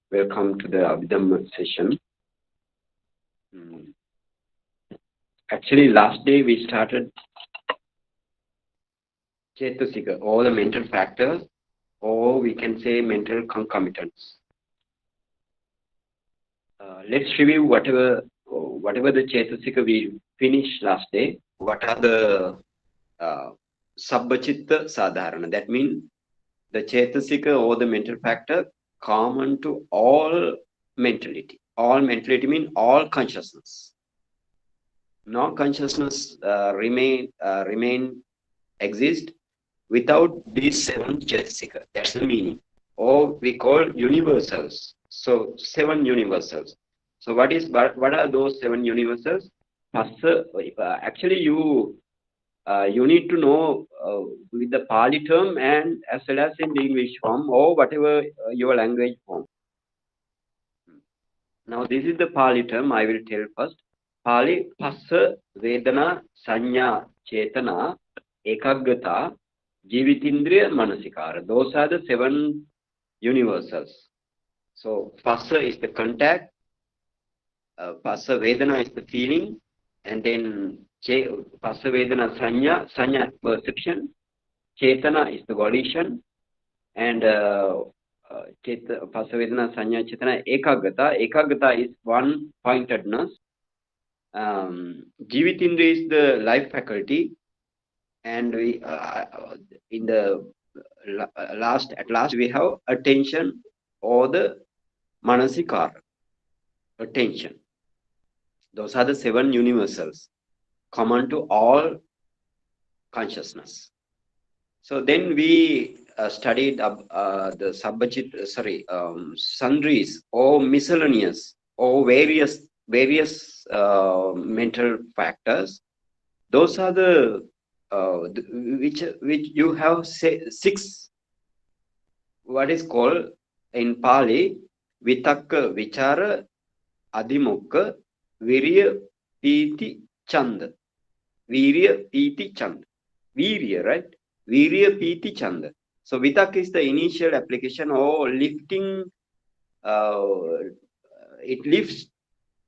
Welcome to the Abhidhamma session. Actually, last day we started Cetasika, all the mental factors, or we can say mental concomitants. Let's review whatever the Cetasika we finished last day. What are the Sabbachitta Sadharana? That means the Cetasika or the mental factor common to all mentality. All mentality means all consciousness. No consciousness remain exist without these seven Cetasika. That's the meaning. Or we call universals. So 7 universals. So what are those 7 universals? First, actually you need to know with the Pali term and as well as in the English form or whatever your language form. Now this is the Pali term I will tell first. Pali Phassa Vedana Sanya Chetana Ekaggata Jivitindriya Manasikara. Those are the 7 universals. So Phassa is the contact, Phassa Vedana is the feeling, and then Phassa Vedana Sanya perception, Chetana is the volition, and Phassa Vedana Sanya Chetana Ekaggata is one-pointedness. Jivitindriya is the life faculty, and we in the last we have attention or the manasikara, attention. Those are the 7 universals common to all consciousness. So then we studied the sundries or miscellaneous or various mental factors. Those are the which you have 6. What is called in Pali vitakka, vichara, adhimukha, virya, piti, chanda. Virya, piti, chanda. Virya, right? Virya, piti, chanda. So vitakka is the initial application or lifting. It lifts,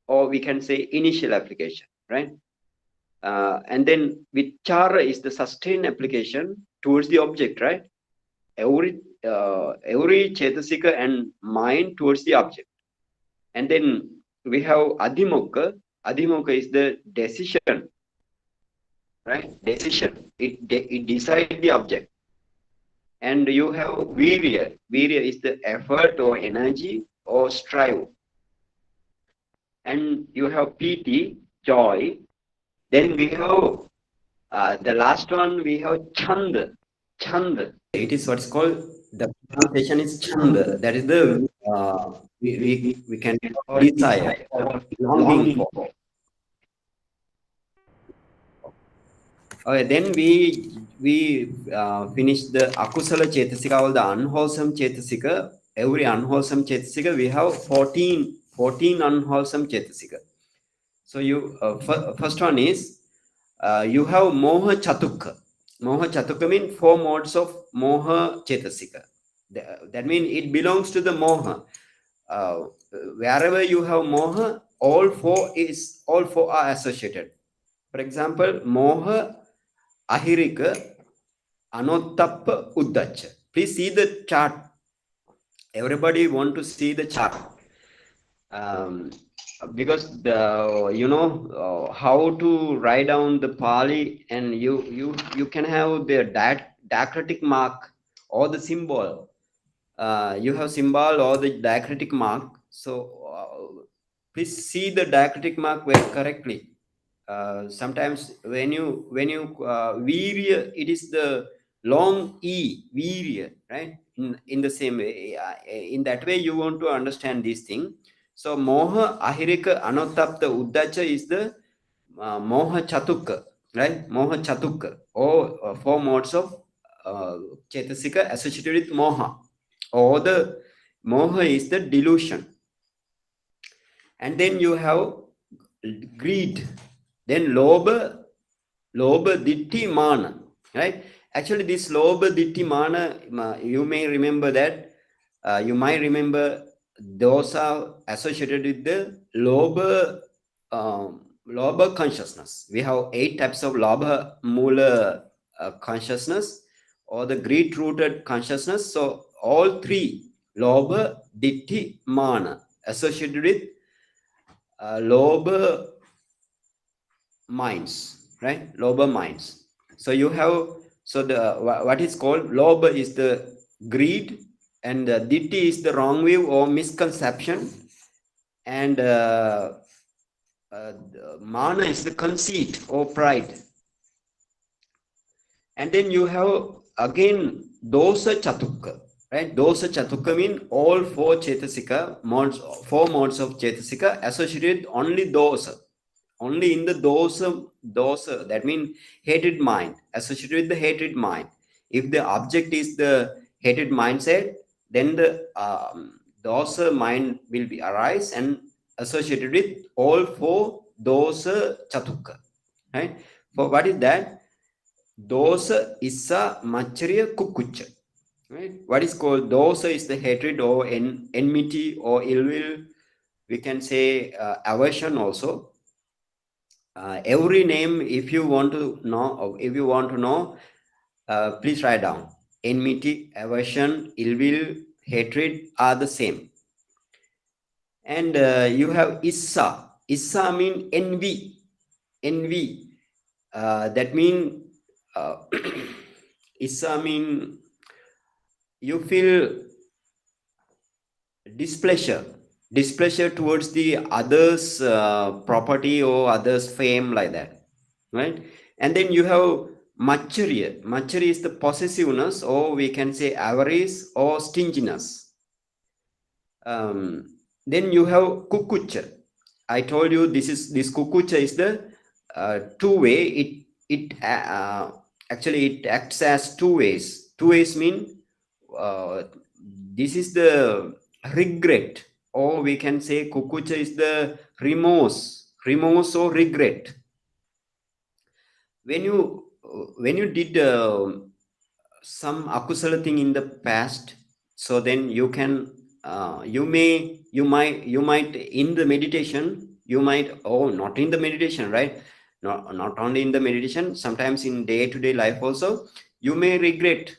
or we can say initial application, right? And then vichara is the sustained application towards the object, right? Every Cetasika and mind towards the object. And then we have adhimukha. Adhimukha is the decision, right? Decision. It decides the object. And you have virya. Virya is the effort or energy or strive. And you have piti, joy. Then we have the last one. We have chanda. Chanda. It is what's called the pronunciation is chanda. That is the we can desire or longing for. Okay, then we finish the akusala cetasika or the unwholesome cetasika. Every unwholesome cetasika we have 14 unwholesome cetasika. So you first one is you have moha chatukka. Moha chatukka means 4 modes of moha cetasika. That means it belongs to the moha. Wherever you have moha, all four are associated. For example, moha, ahirika, anottappa, uddacha. Please see the chart. Everybody want to see the chart. Because how to write down the Pali, and you can have the diacritic mark or the symbol. You have symbol or the diacritic mark. So please see the diacritic mark very correctly. Sometimes when you virya, it is the long e, virya, right? In the same way, in that way you want to understand this thing. So moha, ahirika, anottapta, uddacha is the moha chatukka, right? Moha chatukka, or 4 modes of cetasika associated with moha, or the moha is the delusion. And then you have greed, then lobha, ditti, mana, right? Actually, this lobha, ditti, mana, you may remember that. You might remember those are associated with the lower consciousness. We have 8 types of lower mula consciousness or the greed rooted consciousness. So all 3 lower ditti mana associated with lower minds, right? Lower minds. So you have, so the what is called lower is the greed, and the ditti is the wrong view or misconception, and mana is the conceit or pride. And then you have again dosa chatukka, right? Dosa chatukka mean all 4 chetasika modes, 4 modes of chetasika associated only dosa. Only in the dosa, that means hated mind, associated with the hated mind. If the object is the hated mindset, then the dosa mind will be arise and associated with all 4 dosa chatukka, right? For what is that? Dosa issa machariya kukucha, right? What is called dosa is the hatred or enmity or ill will. We can say aversion also. Every name, if you want to know, please write down. Enmity, aversion, ill will, hatred are the same. And you have issa. Issa mean envy. Envy. That mean issa mean you feel displeasure towards the others property or others fame, like that, right? And then you have machariya is the possessiveness, or we can say avarice or stinginess. Then you have kukucha. I told you this kukucha is the two-way. Actually it acts as two ways mean this is the regret, or we can say kukucha is the remorse or regret. When you did some akusala thing in the past, so then you can you might in the meditation, you might, not in the meditation, right? Not only in the meditation, sometimes in day-to-day life also, you may regret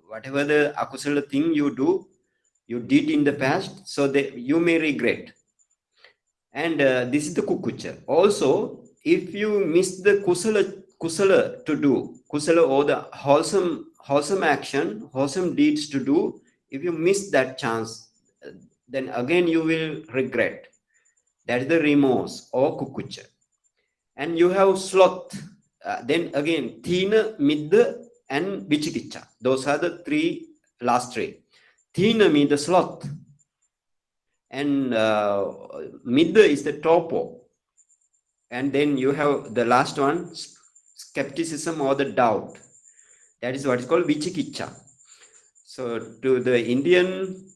whatever the akusala thing you did in the past, so that you may regret. And this is the kukucha. Also, if you miss the kusala to do, kusala or the wholesome action, wholesome deeds to do, if you miss that chance, then again you will regret. That is the remorse or kukucha. And you have sloth. Then again, thina, midda, and vichikicha. Those are the last three. Thina means the sloth, and midda is the topo. And then you have the last one, skepticism or the doubt. That is what is called vichikicha. So to the Indian,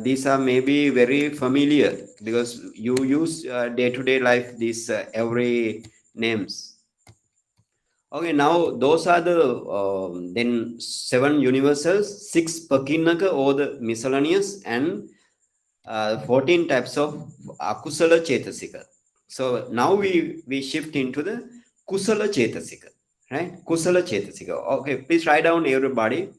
these are maybe very familiar because you use day-to-day life these every names. Okay, now those are the then 7 universals, 6 pakinaka or the miscellaneous, and 14 types of akusala chetasika. So now we shift into the kusala chetasika, right? Kusala chetasika. Okay, please write down everybody.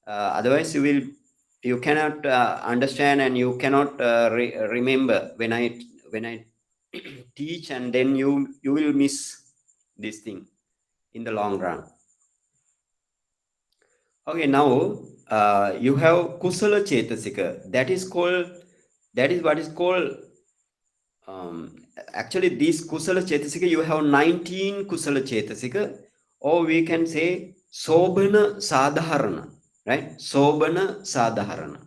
Otherwise, you cannot understand, and you cannot remember when I teach, and then you will miss this thing in the long run. Okay, now you have kusala chetasika. That is what is called actually this kusala chetasika. You have 19 kusala chetasika, or we can say sobhana sadharana, right? Sobhana sadharana.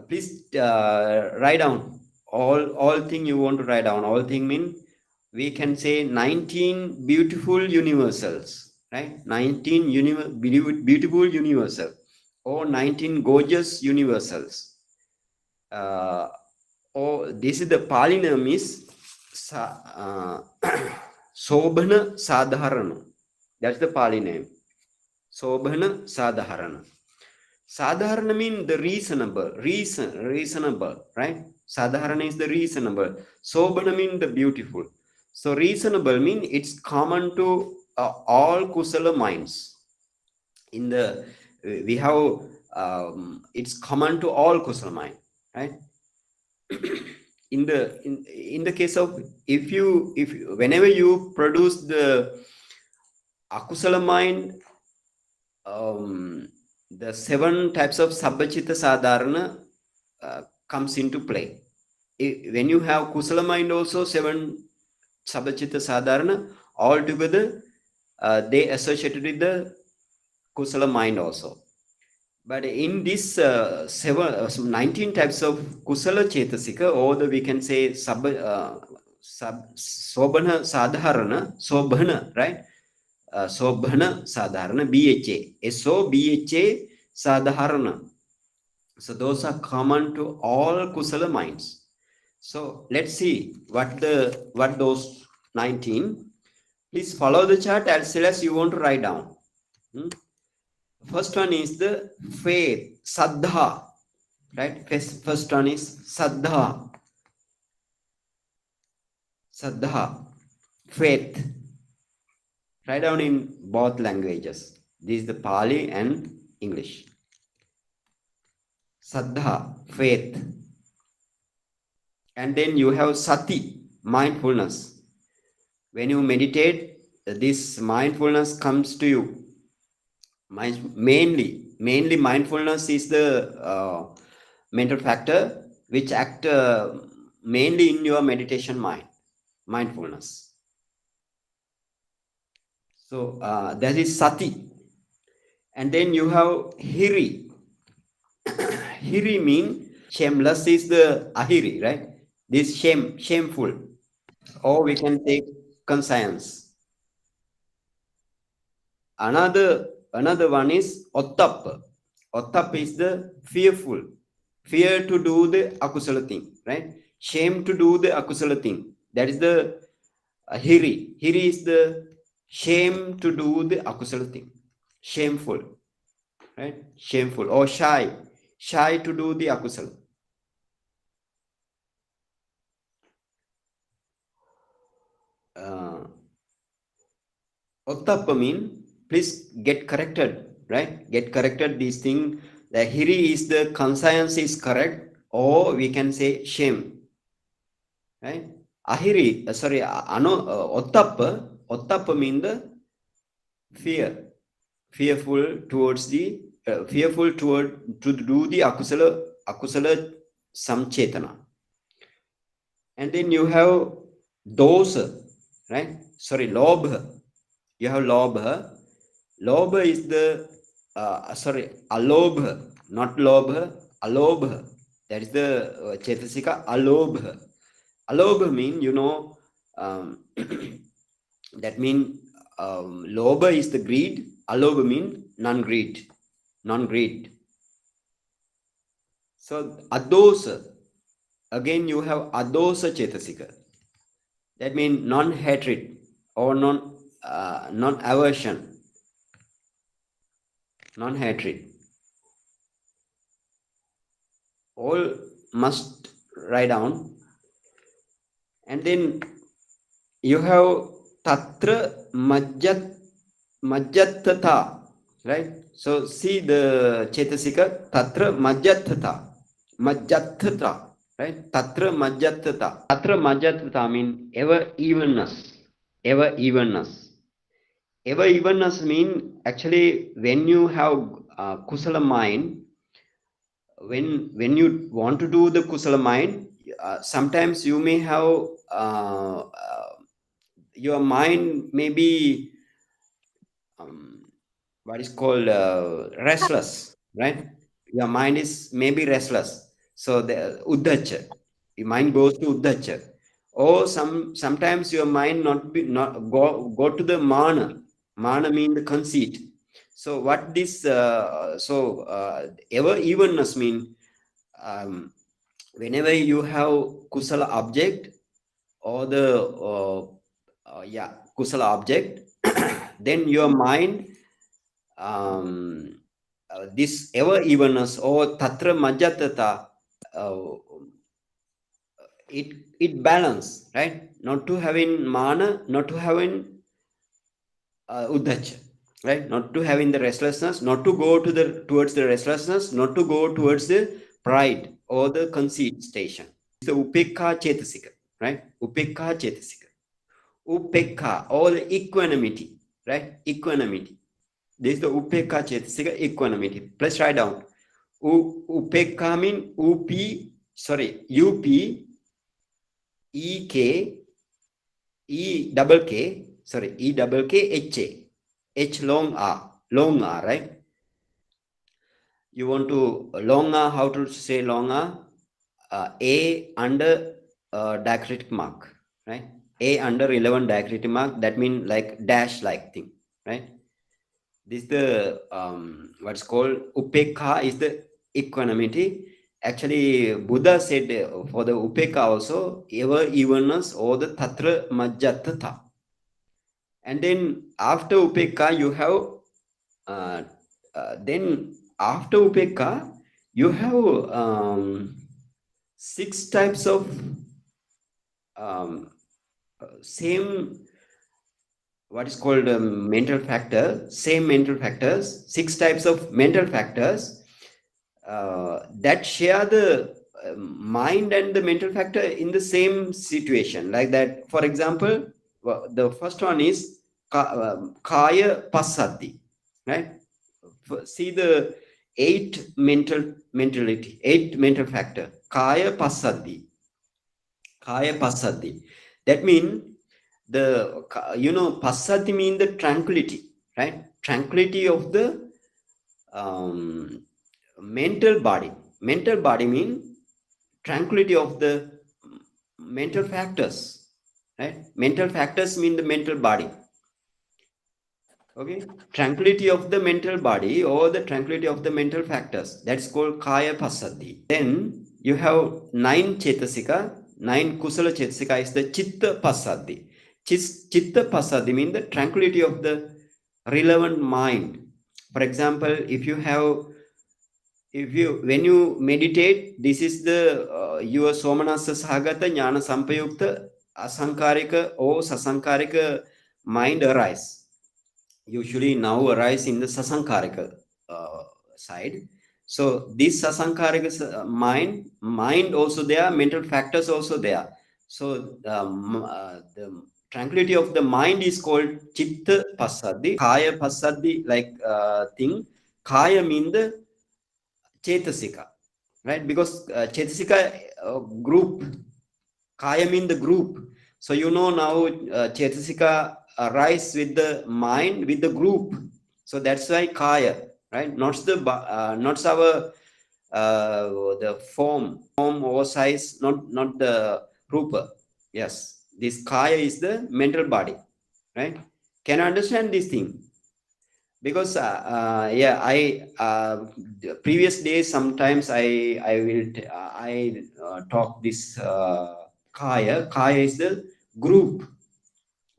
Please write down all thing you want to write down. All thing mean we can say 19 beautiful universals, right? 19 beautiful universal, or 19 gorgeous universals. Or this is the Pali name is Sobhana Sadharana. That's the Pali name. Sobhana Sadharana. Sadharana means the reasonable, right? Sadharana is the reasonable. Sobhana means the beautiful. So reasonable means it's common to all kusala minds. In the we have it's common to all kusala mind, right? In the case of if whenever you produce the akusala mind, the 7 types of sabbachita sadharana comes into play. When you have kusala mind also, 7 sabbachita sadharana altogether they associated with the kusala mind also. But in this 19 types of kusala chetasika, or the we can say sobhana sadharana, sobhana, right? Sobhana sadharana, BHA. SO BHA sadharana. So those are common to all kusala minds. So let's see what those 19. Please follow the chart as well as you want to write down. First one is the faith, saddha, right? First one is saddha, faith. Write down in both languages. This is the Pali and English. Saddha, faith. And then you have sati, mindfulness. When you meditate, this mindfulness comes to you. Mainly mindfulness is the mental factor which act mainly in your meditation mindfulness. So that is sati. And then you have hiri. Hiri mean shameless is the ahiri, right? This shameful. Or we can take conscience. Another one is ottappa. Ottappa is the fearful. Fear to do the akusala thing, right? Shame to do the akusala thing. That is the hiri. Hiri is the shame to do the akusala thing. Shameful, right? Shameful. Or shy. Shy to do the akusala. Ottappa mean, please get corrected, right? Get corrected this thing. The hiri is the conscience is correct, or we can say shame, right? Ahiri, ottappa mean the fearful towards the fearful toward to do the akusala samchetana. And then you have dosa, right? Sorry, lobha. You have lobha. Lobha is the alobha, not lobha, alobha. That is the Cetasika alobha. Alobha mean, that mean lobha is the greed, alobha mean non-greed. So adosa, again you have adosa Cetasika. That means non-hatred or non-aversion. Non-hatred. All must write down. And then you have tatra majjatata, right? So see the Cetasika, tatra majjatata, right? Tatra majjatata mean ever evenness. Ever evenness mean actually when you have kusala mind, when you want to do the kusala mind, sometimes you may have your mind may be what is called restless, right? Your mind is maybe restless. So the uddhacha, your mind goes to uddhacha. Or sometimes your mind not go to the mana. Mana mean the conceit. So what this ever evenness mean, whenever you have kusala object or the kusala object, then your mind this ever evenness or tatra majjatata, uh, it balance, right? Not to having mana, not to having uddhacha, right? Not to having the restlessness, not to go to the towards the restlessness, not to go towards the pride or the conceit station. It's the upekha chetasika, right? Upekha chetasika. Upekha or the equanimity, right? Equanimity. This is the upekha chetasika, equanimity. Please write down. Upekha mean up, ek, e double k, sorry, e double k, h long a, right? You want to long a, how to say long a under diacritic mark, right? A under 11 diacritic mark, that means like dash like thing, right? This is the what's called upekha is the equanimity. Actually, Buddha said for the upekha also, ever evenness or the tatra majjatata. And then after upekha, you have then after upekha, you have 6 types of um, same what is called mental factor, same mental factors, 6 types of mental factors that share the mind and the mental factor in the same situation. Like that, for example, the first one is kaya pasati, right? See the 8 mentality, 8 mental factor. Kaya pasati. Kaya pasati. That means the pasati mean the tranquility, right? Tranquility of the mental body mean tranquility of the mental factors, right? Mental factors mean the mental body. Okay, tranquility of the mental body or the tranquility of the mental factors, that's called kaya pasati. Then you have 9 chetasika, 9 kusala chetasika is the chitta pasati. Chitta pasati means the tranquility of the relevant mind. For example, when you meditate, this is the your somanasa sahagata jnana sampayukta asankarika or sasankarika mind arise. Usually now arise in the sasankarika side. So this sasankarika mind also there, mental factors also there. So the tranquility of the mind is called chitta pasadi. Kaya pasadi like thing. Kaya mean the chetasika, right? Because chetasika group, kaya mean the group. So now chetasika arise with the mind, with the group. So that's why kaya, right? Not our the form or size, not the rupa. Yes, this kaya is the mental body, right? Can you understand this thing? Because yeah, I previous days sometimes I will talk this kaya is the group.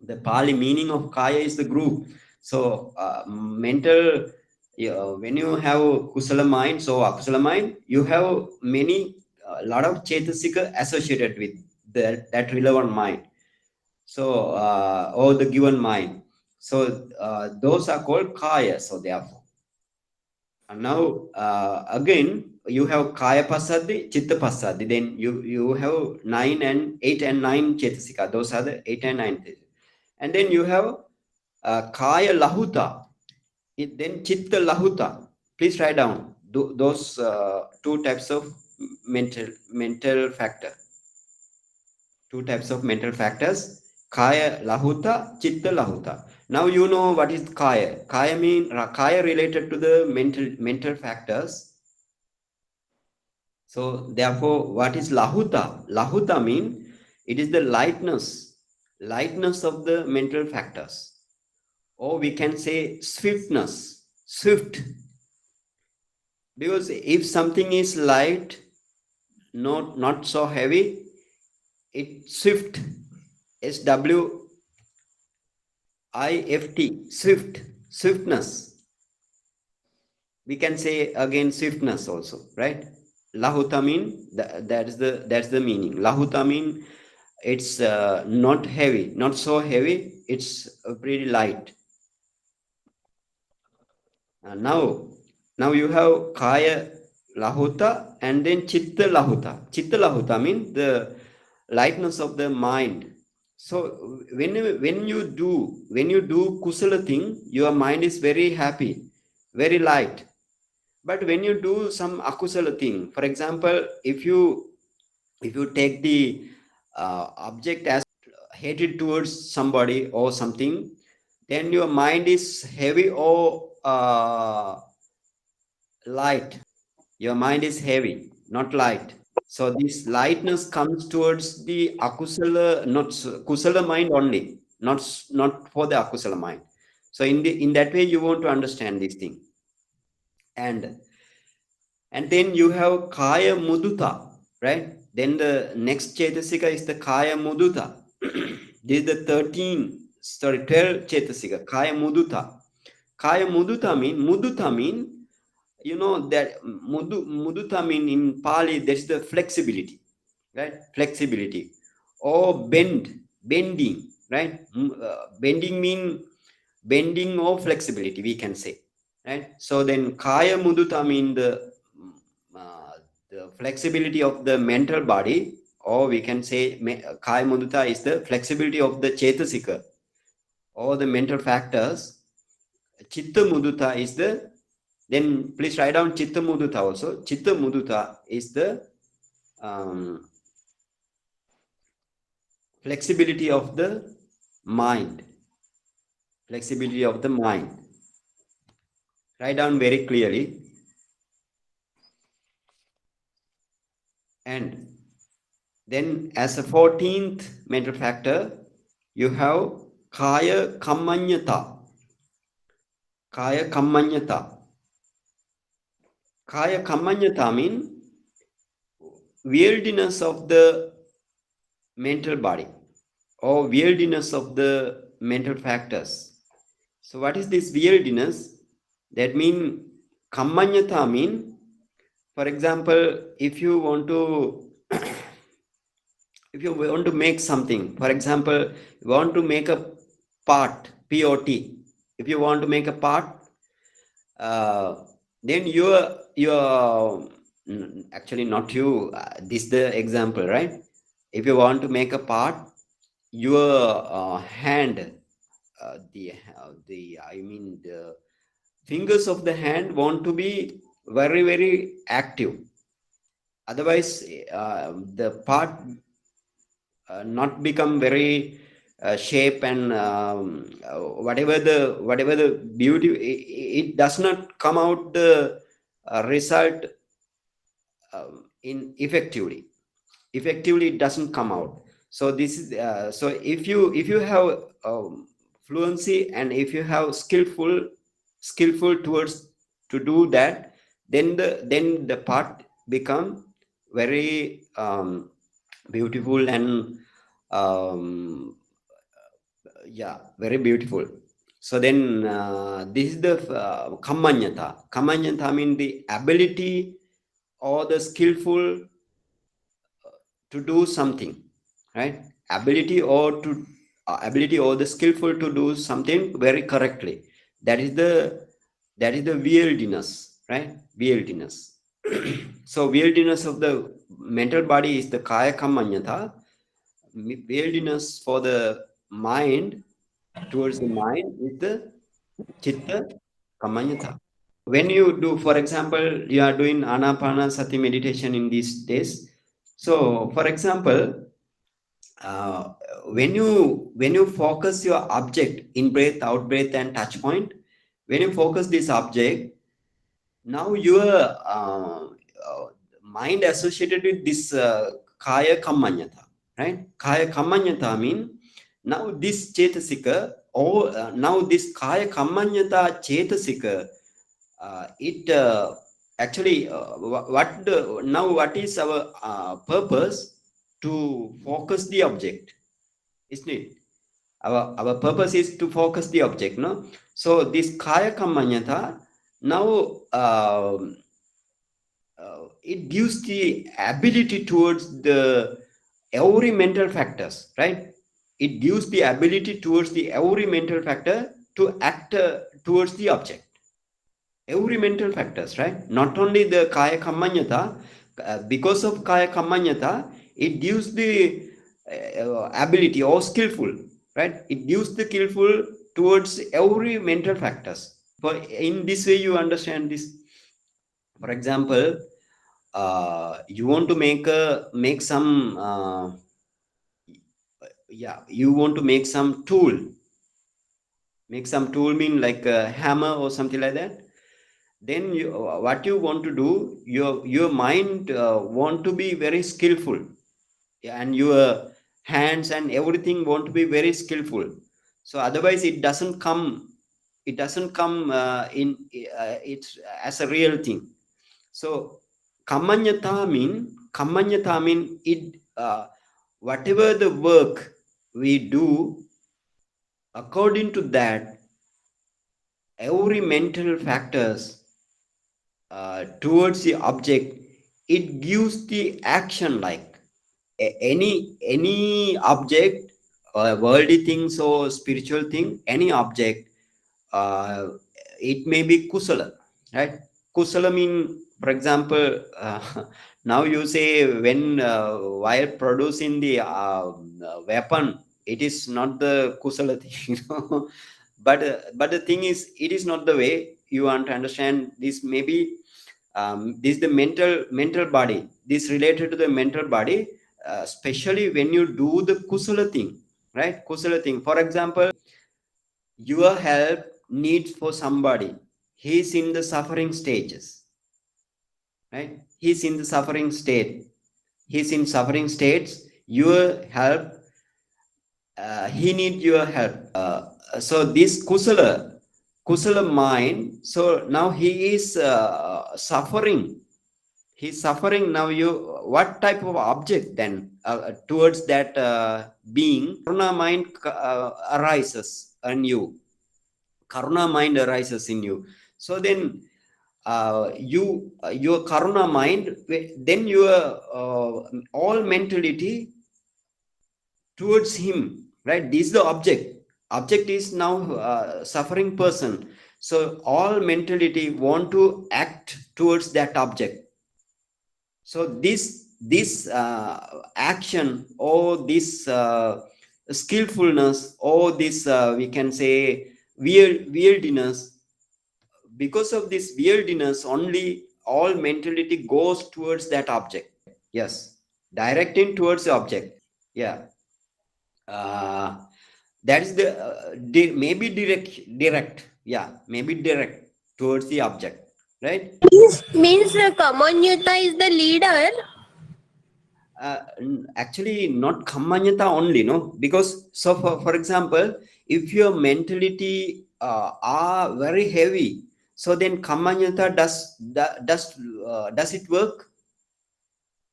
The Pali meaning of kaya is the group. So mental, when you have kusala mind, so akusala mind, you have many lot of chetasika associated with that relevant mind. So or the given mind. So those are called kaya. So therefore, and now again you have kaya pasadi, chitta pasadi. Then you have 9 and 8 and 9 chetasika. Those are the 8 and 9. And then you have kaya lahuta. Then chitta lahuta. Please write down those 2 types of mental factor. 2 types of mental factors: kaya lahuta, chitta lahuta. Now you know what is kaya. Kaya related to the mental factors. So therefore, what is lahuta? Lahuta mean it is the lightness of the mental factors, or we can say swiftness, swift. Because if something is light, not so heavy, it swift, swift, swiftness. We can say again swiftness also, right? Lahuta mean that's the meaning. Lahuta mean it's not heavy, not so heavy. It's pretty light. Now you have kaya lahuta and then chitta lahuta. Chitta lahuta means the lightness of the mind. So when you do kusala thing, your mind is very happy, very light. But when you do some akusala thing, for example, if you take the object as headed towards somebody or something, then your mind is heavy or light. Your mind is heavy, not light. So this lightness comes towards the akusala, not kusala mind only, not for the akusala mind. So in that way, you want to understand this thing, and then you have kaya muduta, right? Then the next Cetasika is the kaya muduta. This is the 12 Cetasika, kaya muduta. Kaya muduta mean, you know that muduta mean in Pali, that's the flexibility, right? Flexibility or bending, right? Bending or flexibility, we can say, right? So then kaya muduta mean the flexibility of the mental body, or we can say kaya muduta is the flexibility of the Cetasika or the mental factors. Chitta muduta is the, then please write down chitta muduta also. Chitta muduta is the flexibility of the mind. Flexibility of the mind. Write down very clearly. And then as a 14th mental factor, you have kaya kammanyata. Kaya kammanyata. Kaya kammanyata means weirdness of the mental body or weirdness of the mental factors. So what is this weirdness? That mean kammanyata mean, for example, if you want to if you want to make something, for example, you want to make a pot, if you want to make a pot, then actually not you, this is the example, right? If you want to make a pot, your hand, the fingers of the hand want to be very very active, otherwise the part not become very shape, and whatever the beauty, it does not come out the result in effectively it doesn't come out. So this is so if you have fluency, and if you have skillful towards to do that, then the part become very beautiful, and yeah, very beautiful. So then this is the kammanyata mean the ability or the skillful to do something, right? Ability or the skillful to do something very correctly. That is the weirdness, right? Weirdness. So weirdness of the mental body is the kaya kammanyata. Weirdness for the mind, towards the mind, is the chitta kammanyata. When you do, for example, you are doing anapanasati meditation in these days. So for example, uh, when you focus your object in breath, out breath, and touch point, when you focus this object, now your mind associated with this kaya kammanyata, right? Kaya kammanyata mean, now this chetasika, or now this kaya kammanyata chetasika, it actually what is our purpose? To focus the object, isn't it? Our purpose is to focus the object, no? So this kaya kammanyata, Now, it gives the ability towards the every mental factors, right? It gives the ability towards the every mental factor to act towards the object. Every mental factors, right? Not only the kaya kammanyata, because of kaya kammanyata, it gives the ability or skillful, right? It gives the skillful towards every mental factors. For in this way, you understand this. For example, you want to make some you want to make some tool. Make some tool mean like a hammer or something like that. Then you, what you want to do, your mind want to be very skillful, and your hands and everything want to be very skillful. So otherwise it doesn't come, in it's as a real thing. So kammanyata mean it, whatever the work we do, according to that, every mental factors towards the object, it gives the action like any object, worldly things or spiritual thing, any object, uh, it may be kusala, right? Kusala mean, for example, now you say when while producing the weapon, it is not the kusala thing, but the thing is, it is not the way you want to understand this. Maybe this is the mental body. This related to the mental body, especially when you do the kusala thing, right? Kusala thing. For example, your help needs for somebody. He's in the suffering stages, right? He's in the suffering state. He's in suffering states. Your help, he needs your help. So this kusala mind. So now he is suffering. He's suffering now. You, what type of object then towards that being? Karuna mind arises in you. Karuna mind arises in you. So then your karuna mind, then your all mentality towards him, right? This is the object is now suffering person. So all mentality want to act towards that object. So this action, or this skillfulness, or this we can say weirdness, because of this weirdness only, all mentality goes towards that object. Yes, directing towards the object. Yeah, that is the maybe direct. Yeah, maybe direct towards the object, right? Means Kamanyuta is the leader. Actually not kammanyata only, no, because so for example, if your mentality are very heavy, so then kammanyata does it work?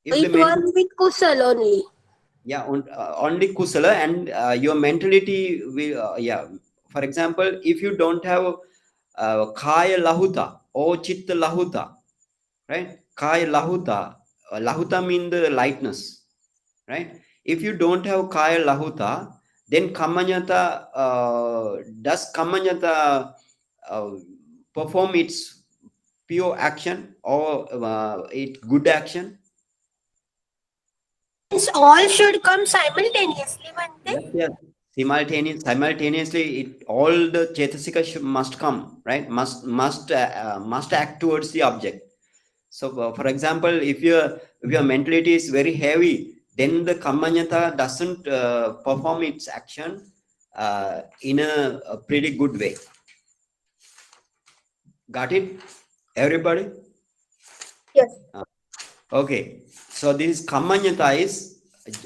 If the It was with Kusal only. yeah, only kusala, and your mentality will yeah, for example, if you don't have kaya lahuta or chitta lahuta, right? Kaya lahuta, lahuta mean the lightness, right? If you don't have kaya lahuta, then kamanyata, does kamanyata uh, perform its pure action, or it good action? Means all should come simultaneously, Yes, Bante. yes. Simultaneously, it all the Cetasika must come, right? Must act towards the object. So, for example, if your mentality is very heavy, then the Kammanyata doesn't perform its action in a pretty good way. Got it, everybody? Yes. Okay. So this Kammanyata is,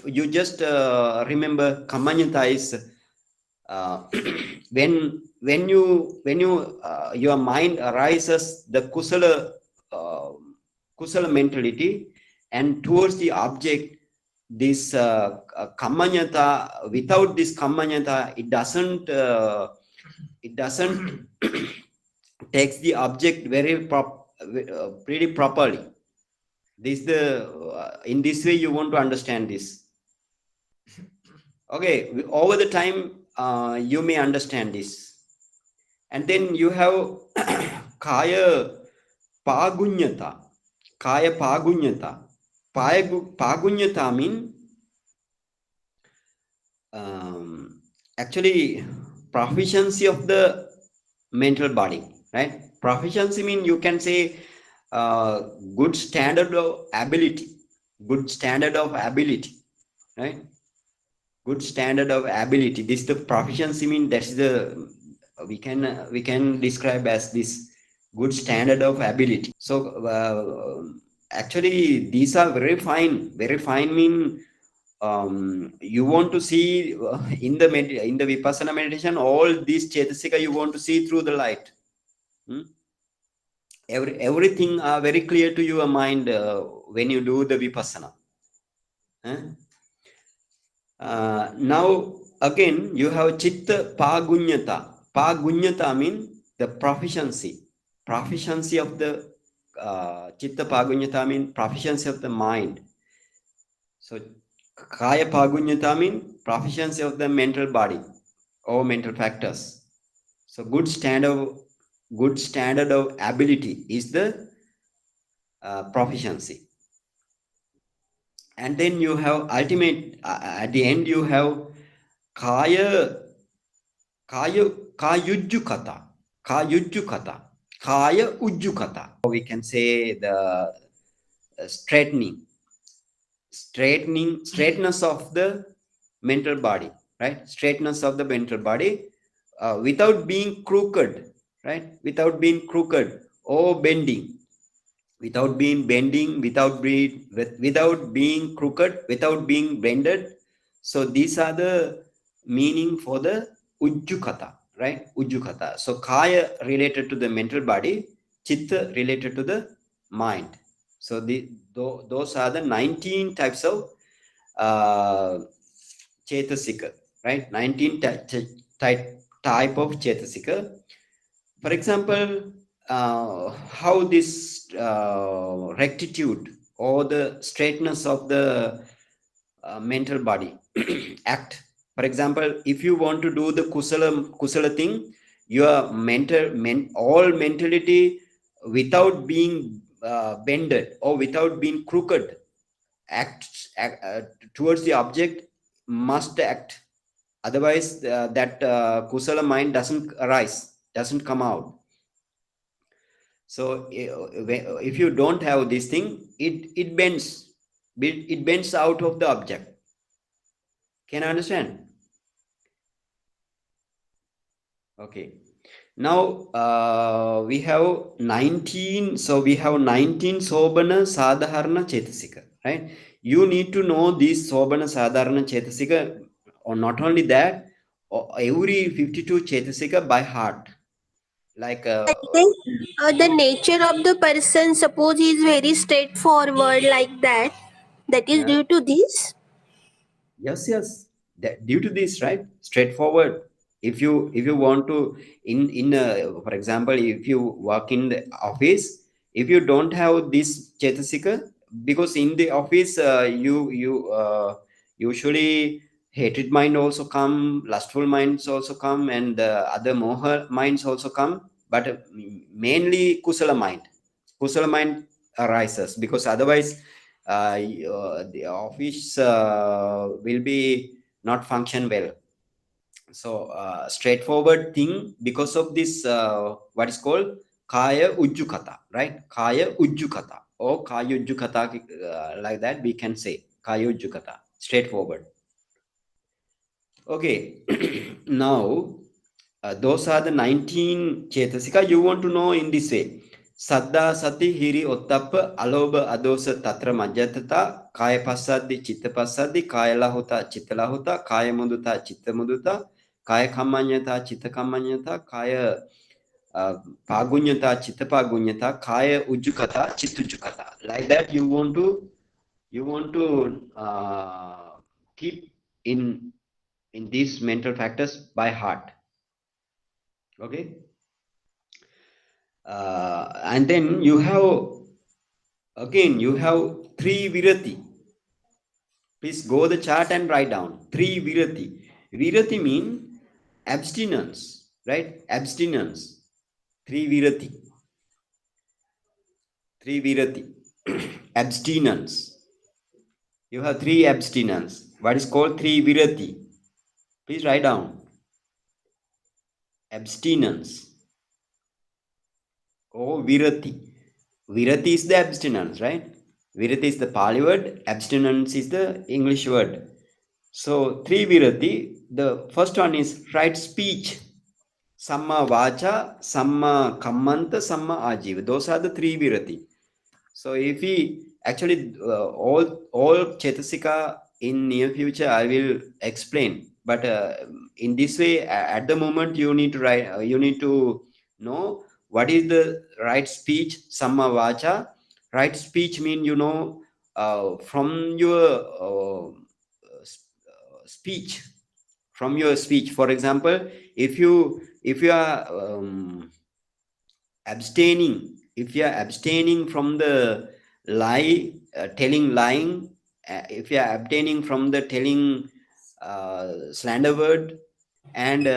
you just remember Kammanyata is uh, when you your mind arises the uh, kusala mentality, and towards the object, this kammanyata, without this kammanyata, it doesn't takes the object very pretty properly. This the in this way you want to understand this. Okay, over the time you may understand this. And then you have kaya pagunyata. Kaya pagunyata. Pagunyata mean actually proficiency of the mental body, right? Proficiency mean you can say uh, good standard of ability, good standard of ability, right? Good standard of ability. This the proficiency mean that's the we can describe as this good standard of ability. So actually these are very fine. Very fine mean you want to see in the vipassana meditation all these chetasika you want to see through the light. Hmm? Everything are very clear to your mind when you do the vipassana. Now again you have chitta pagunyata. Pagunyata mean the proficiency of the chitta pagunyata mean proficiency of the mind. So kaya pagunyata mean proficiency of the mental body or mental factors. So good standard of ability is the proficiency. And then you have ultimate at the end you have kaya kayujjukata. Kayujjukata. Kaya ujjukata. We can say the straightness of the mental body, right? Straightness of the mental body without being crooked, right? Without being crooked or bending, without being bending, without being crooked, without being bended. So these are the meaning for the ujjukata, right? Ujjukata. So kaya related to the mental body, chitta related to the mind. So those are the 19 types of uh, chetasika, right? 19 type of chetasika. For example, how this rectitude or the straightness of the mental body act. For example, if you want to do the kusala thing, your all mentality without being bended or without being crooked act towards the object must act. Otherwise, that kusala mind doesn't arise, doesn't come out. So if you don't have this thing, it bends out of the object. Can I understand? Okay. Now we have 19. So we have 19 sobana sadharana chetasika, right? You need to know these sobana sadharana chetasika, or not only that, every 52 chetasika by heart. Like I think the nature of the person, suppose he is very straightforward like that, that is yeah. due to this. Yes. That due to this, right? Straightforward. If you want to for example, if you work in the office, if you don't have this chetasika, because in the office you usually hated mind also come, lustful minds also come, and other moha minds also come, but mainly kusala mind arises, because otherwise the office will be not function well. So straightforward thing, because of this what is called kaya ujjukata, right? Kaya ujjukata or kaya ujjukata, like that we can say kaya ujjukata, straightforward. Okay. Now those are the 19 chetasika you want to know in this way. Saddha sati hiri ottappa alobha adosa tatra majjatata kaya passaddi chitta passaddi kaya lahuta chitta lahuta kaya muduta chitta muduta kaya kammanyata chitta kammanyata kaya pagunyata chitta pagunyata kaya ujjukata chitta ujjukata. Like that you want to keep in these mental factors by heart. Okay. And then you have again you have three virati. Please go the chart and write down three virati. Virati mean abstinence, right? Abstinence. Three virati. Three virati. Abstinence. You have three abstinence. What is called three virati? Please write down. Abstinence or virati. Virati is the abstinence, right? Virati is the Pali word, abstinence is the English word. So, three virati, the first one is right speech. Samma vacha, samma kammanta, samma ajiva. Those are the three virati. So, if we actually all Cetasika in near future, I will explain. But in this way, at the moment, you need to write. You need to know what is the right speech. Samma vacha. Right speech mean from your speech, from your speech. For example, if you are abstaining, if you are abstaining from the lie, telling lying, if you are abstaining from the telling slander word, and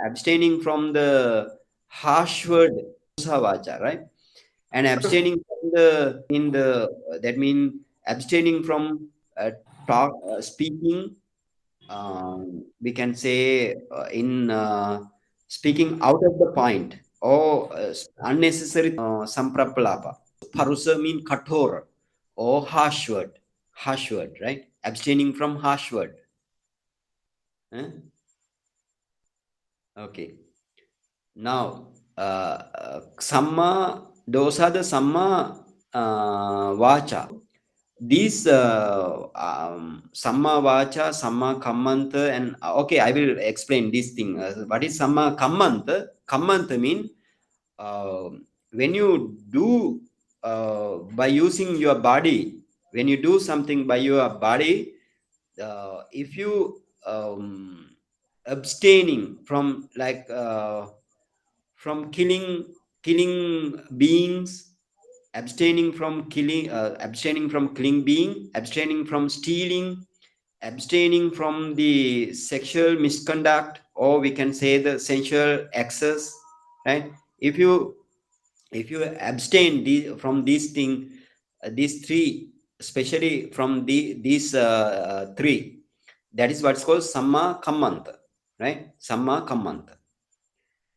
abstaining from the harsh word, vacha, right? And abstaining from the in the that mean abstaining from talk speaking, we can say in speaking out of the point or unnecessary samprapalapa. Parusa mean kathor or harsh word, right? Abstaining from harsh word. Eh? Okay. Now, samma, those are the samma vacha. These samma vacha, samma kammanta, and okay, I will explain this thing. What is samma kammanta? Kammanta mean when you do by using your body, when you do something by your body, if you abstaining from like from killing beings, abstaining from killing being, abstaining from stealing, abstaining from the sexual misconduct, or we can say the sensual excess, right? If you abstain from these thing, these three, especially from these three, that is what's called samma kammanta, right? Samma kammanta.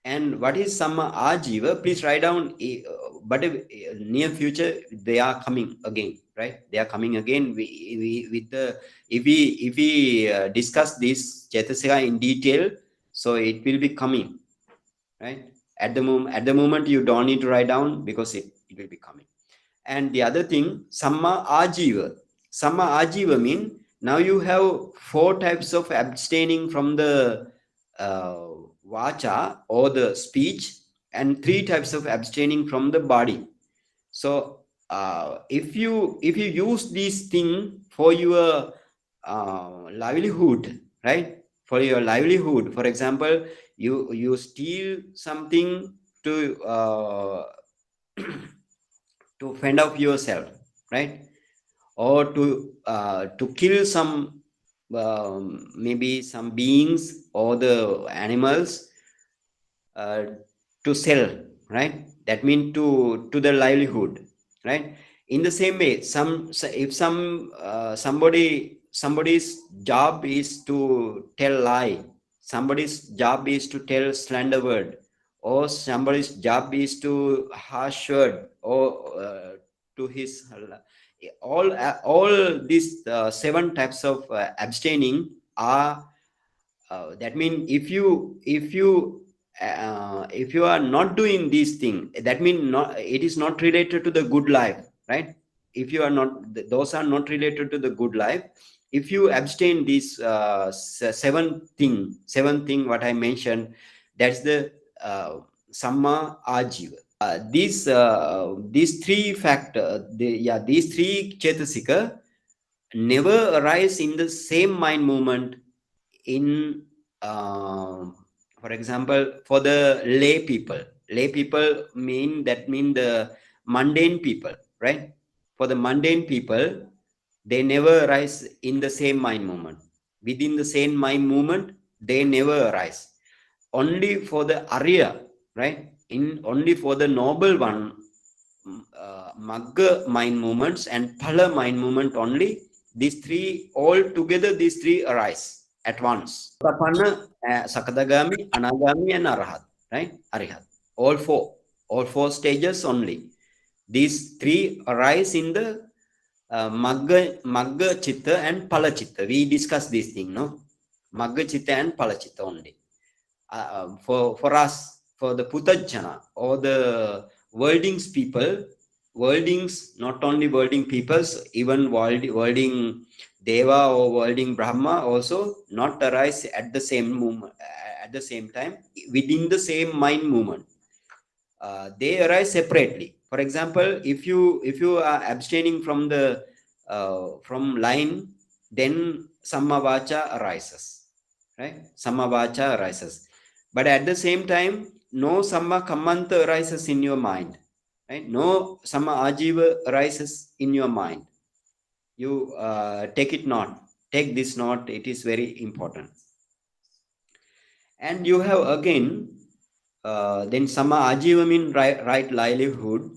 And what is samma ajiva? Please write down. But near future they are coming again, right? They are coming again. We with the if we discuss this Cetasika in detail, so it will be coming, right? At the moment you don't need to write down because it will be coming. And the other thing, samma ajiva. Samma ajiva mean now you have four types of abstaining from the vacha or the speech, and three types of abstaining from the body. So if you use this thing for your livelihood, right? For your livelihood, for example, you steal something to to fend off yourself, right? Or to kill some maybe some beings or the animals uh, to sell, right? That means to the livelihood, right? In the same way, if somebody's job is to tell lie, somebody's job is to tell slander word, or somebody's job is to harsh word, or to his all these seven types of abstaining are that means if you are not doing these thing, that means not, it is not related to the good life, right? If you are not, those are not related to the good life. If you abstain these seven thing what I mentioned, that's the samma ajiva. These three factor, these three Cetasika never arise in the same mind movement in for example, for the lay people. Lay people mean the mundane people, right? For the mundane people, they never arise in the same mind movement. Within the same mind movement, they never arise. Only for the Arya, right? In only for the noble one, Magga mind movements and Phala mind movement only. These three all together, these three arise at once. Sotapanna, Sakadagami, Anagami, and Arahat, right? Arihat. All four stages only. These three arise in the Magga Chitta and Phala Chitta. We discussed this thing, no? Magga Chitta and Phala Chitta only. For us, for the Putajjana or the worldings people, worldings, not only worlding peoples, even worlding Deva or worlding Brahma also not arise at the same moment, at the same time, within the same mind movement. They arise separately. For example, if you are abstaining from the from line, then Sammavacha arises, right? Sammavacha arises. But at the same time, no Samma Kammanta arises in your mind, right? No Samma Ajiva arises in your mind. You take it note. Take this note. It is very important. And you have again, then Samma Ajiva mean right livelihood.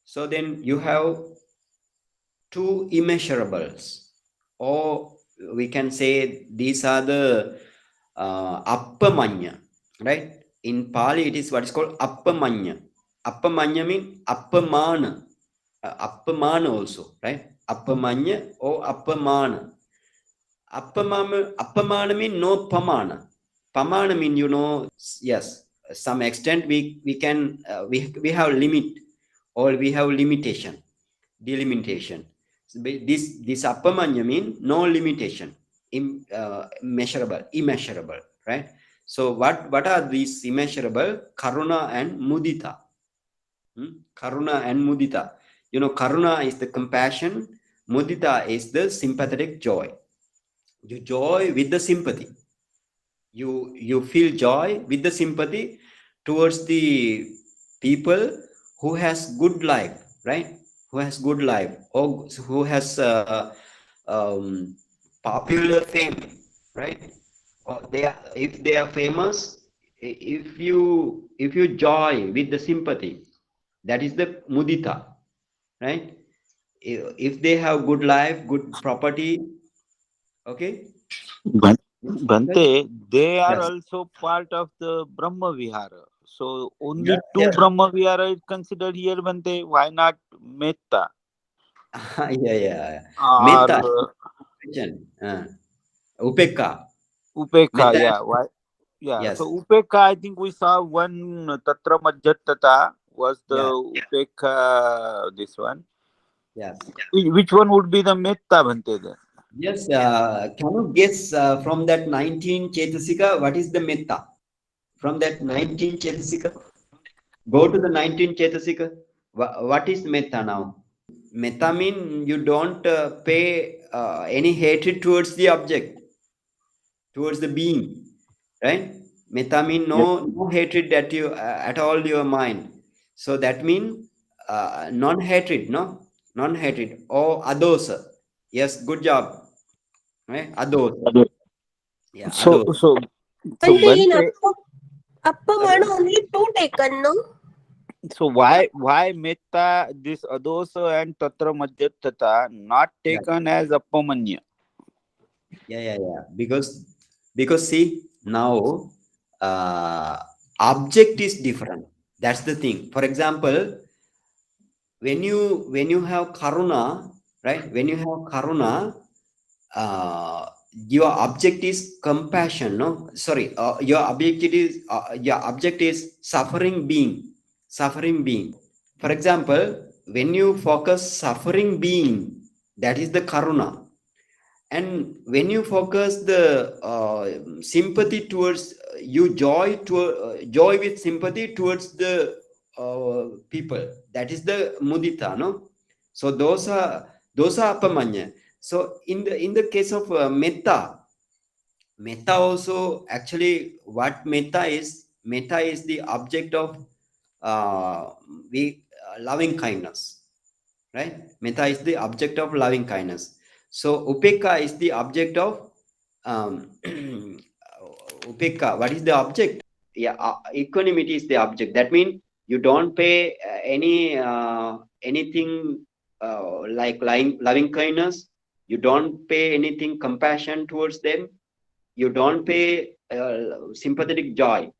So then you have two immeasurables, or we can say these are the appamanya, right? In Pali, it is what is called appamanya. Appamanya means appamana, appamana also, right? Appamanya or appamana. Appamana means no pamana. Pamana means, yes, some extent we can we have limit, or we have limitation, delimitation. So this appamanya mean no limitation, immeasurable, right? So what are these immeasurable? Karuna and mudita. Karuna and mudita. Karuna is the compassion, mudita is the sympathetic joy. You joy with the sympathy. You feel joy with the sympathy towards the people who has good life, right? Who has good life, or who has popular fame, right? Or if they are famous, if you joy with the sympathy, that is the mudita, right? If they have good life, good property, okay. But Bhante, they are Yes. also part of the Brahma Vihara. So Yes, only two yes. Brahma Vihara is considered here, Bhante. Why not Metta? Yeah, yeah. Or Metta, question. Upekka. Upekha, Metta, yeah. Why? Yeah. So yes. Upekha, I think we saw one Tatra Majjatata was the Yeah, Upekha, this one. yes. Which one would be the Metta, Bhante then? Yes, can you guess from that 19 Cetasika, what is the Metta? From that 19 Cetasika, go to the 19 Cetasika. What is Metta now? Metta mean you don't pay any hatred towards the object, towards the being, right? Metta mean Yes. no hatred that you at all your mind. So that mean non-hatred, no? Non-hatred or adosa. Yes, good job. Right? Adosa. Yeah, So, adosa. so, so And in Bhante, Appamana only two taken, no? so why Metta, this Adosa and Tatra Majjatata not Yeah, taken as Appamanya? yeah. Because see now object is different. That's the thing. For example, when you have karuna, right? When you have karuna, your object is compassion, no? Sorry, your object is suffering being. For example, when you focus suffering being, that is the karuna. And when you focus the sympathy towards you joy with sympathy towards the people, that is the mudita, no? So those are apamanya. So in the case of metta also, actually what metta is the object of uh, we loving kindness, right? Metta is the object of loving kindness. So upekka is the object of upekka. What is the object? Yeah, equanimity is the object. That means you don't pay anything like loving kindness. You don't pay anything compassion towards them. You don't pay sympathetic joy.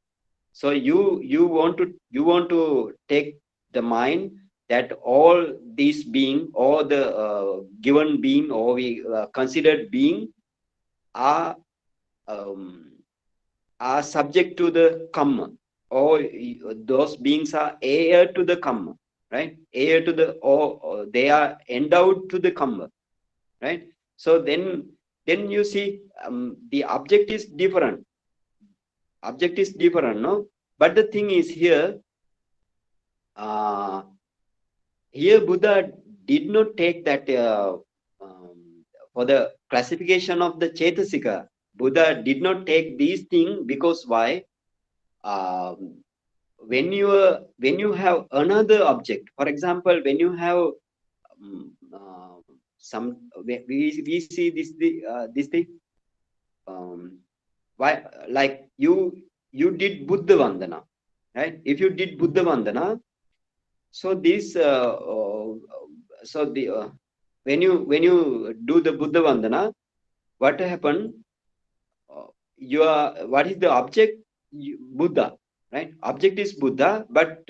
So you want to take the mind that all these being, all the given being, or we considered being, are um, are subject to the karma, or those beings are heir to the karma, right? Heir to the, or they are endowed to the karma, right? So then you see, the object is different. Object is different, no? But the thing is here, uh, here Buddha did not take that for the classification of the Cetasika. Buddha did not take these things because why? Um, when you have another object, for example, when you have some, we see this thing, why, like you did Buddha Vandana, right? If you did Buddha Vandana, so this so the when you do the Buddha Vandana, what happened? What is the object? Buddha, right? Object is Buddha, but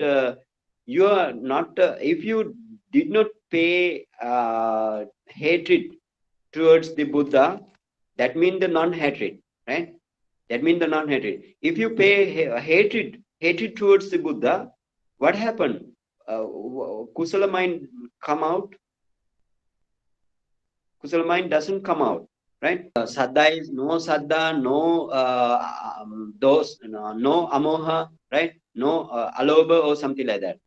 you are not. If you did not pay hatred towards the Buddha, that means the non-hatred, right? That means the non-hatred. If you pay hatred towards the Buddha, what happened? Kusala mind come out. Kusala mind doesn't come out, right? Saddha is no saddha, no those, no amoha, right? No alobha or something like that.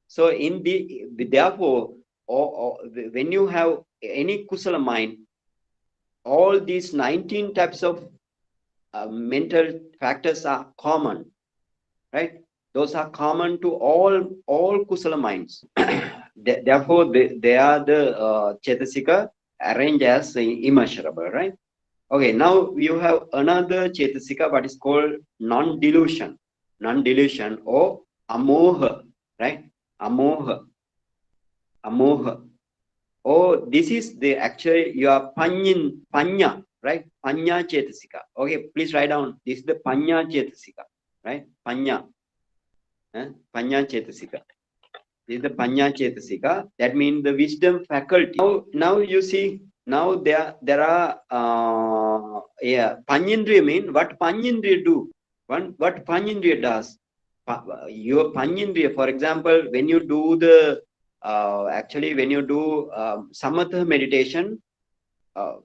So in the, therefore, or when you have any kusala mind, all these 19 types of mental factors are common, right? Those are common to all kusala minds. Therefore, they are the Cetasika arranged as immeasurable, right? Okay, now you have another Cetasika, what is called non-delusion. Non-delusion or amoha, right? Amoha. Amoha. Oh, this is the actually your panya, right? Panya Cetasika. Okay, please write down. This is the Panya Cetasika, right? Panya. Panya Cetasika. This is the Panya Cetasika. That means the wisdom faculty. Now you see, now there are yeah, Panyindriya mean what Panyindriya do? What Panyindriya does? Your Panyindriya, for example, when you do the actually when you do samatha meditation, uh,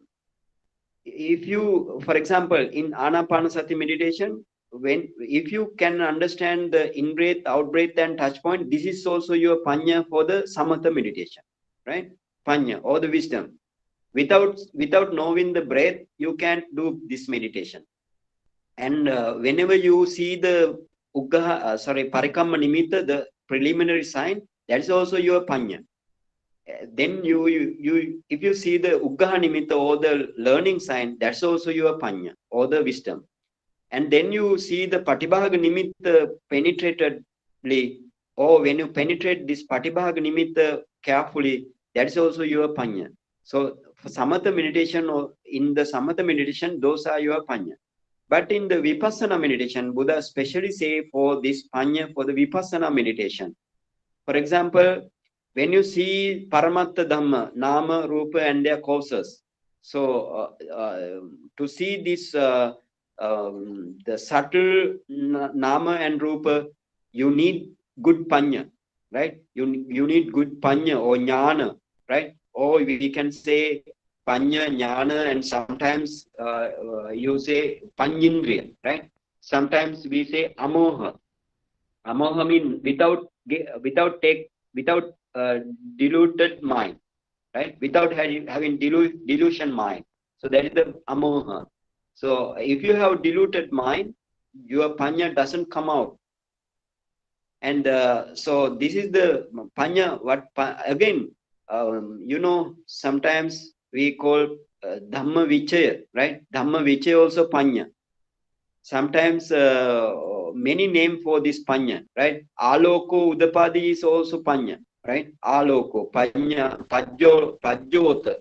if you, for example, in Anapanasati meditation, when if you can understand the in breath, out breath, and touch point, this is also your panya for the samatha meditation, right? Panya or the wisdom. Without knowing the breath, you can't do this meditation. And whenever you see the parikamma nimitta, the preliminary sign, that's also your panya. Then you if you see the Uggaha Nimitta or the learning sign, that's also your Panya or the wisdom. And then you see the Patibhaga Nimitta penetratedly, or when you penetrate this Patibhaga Nimitta carefully, that's also your Panya. So for Samatha meditation, or in the Samatha meditation, those are your Panya. But in the Vipassana meditation, Buddha especially say for this Panya for the Vipassana meditation. For example, when you see Paramatta Dhamma, Nama, Rupa, and their causes, so to see this, the subtle Nama and Rupa, you need good Panya, right? You need good Panya or Jnana, right? Or we can say Panya, Jnana, and sometimes you say Panyindriya, right? Sometimes we say Amoha. Amoha means without diluted mind, right? Without having delusion mind. So that is the amoha. So if you have diluted mind, your panya doesn't come out. And so this is the panya. Again, sometimes we call Dhamma Vichaya, right? Dhamma Vichaya also panya. Sometimes many name for this panya, right? Aloko Udapadi is also panya, right? Aloko, panya, pajjota,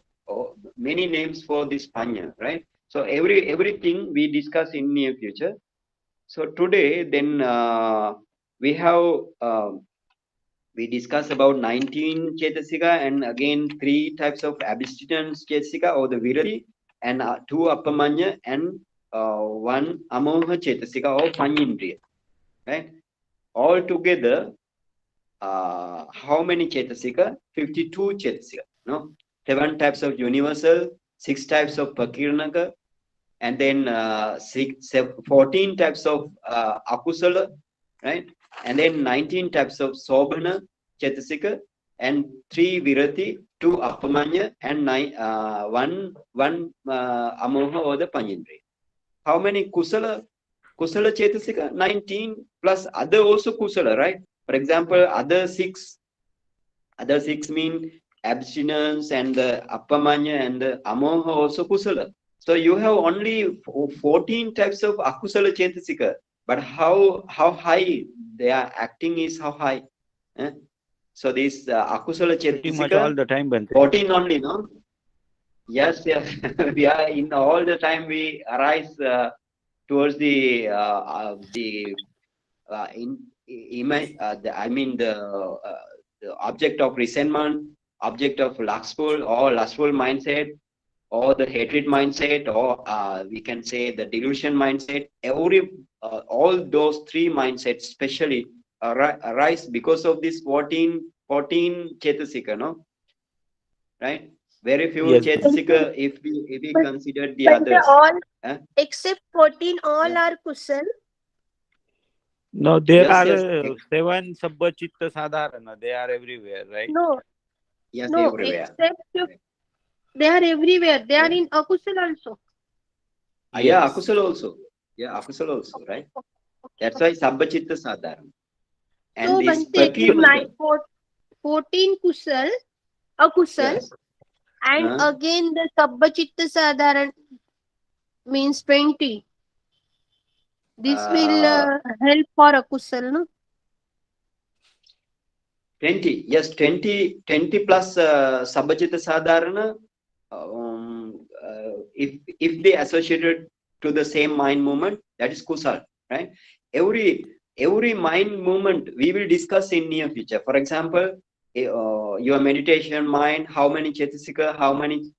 many names for this panya, right? So everything we discuss in near future. So today, then we have we discuss about 19 Cetasika, and again 3 types of abstinence Cetasika or the Virati, and 2 Appamanya, and 1 Amoha Cetasika or Panyindriya, right? All together, how many Cetasika? 52 Cetasika, no? 7 types of universal, 6 types of Pakirnaka, and then 14 types of akusala, right? And then 19 types of sobhana, chetasika, and 3 virati, 2 appamanya, and 1 amoha or the panjindriya. How many kusala chetasika? 19 plus other also kusala, right? For example, other six mean abstinence, and the appamanya and the amoha also kusala. So you have only 14 types of akusala chetasika, but how high they are acting is how high. Eh? So this akusala Pretty much all chetasika, the time, Bante. 14 only, no? Yes. We are in all the time we arise towards the the object of resentment, object of lustful or lustful mindset, or the hatred mindset, or we can say the delusion mindset. All those 3 mindsets especially arise because of this 14 chetasika, no? Right? Very few Yes. chetasika if we But, consider the but they others. all, Eh? except 14, all Yeah. are kusal. No, there Yes, are yes, 7 Sabbachitta Sadharana. They are everywhere, right? No, yes, no, everywhere. except they are everywhere. They are Yeah. in akusal also. Yeah, Yes. akusala also. Yeah, akusala also, right? That's why sabbachitta sadharana. And So, this Bante, pakirnaka. 14 kusal, akusal, Yes. and again the Sabbachitta Sadharan means 20. This will help for akusal, no? 20. Yes, 20 plus sabbachitta sadharana. If they associated to the same mind movement, that is kusal, right? Every mind movement we will discuss in near future. For example, your meditation mind, how many chetasika, how many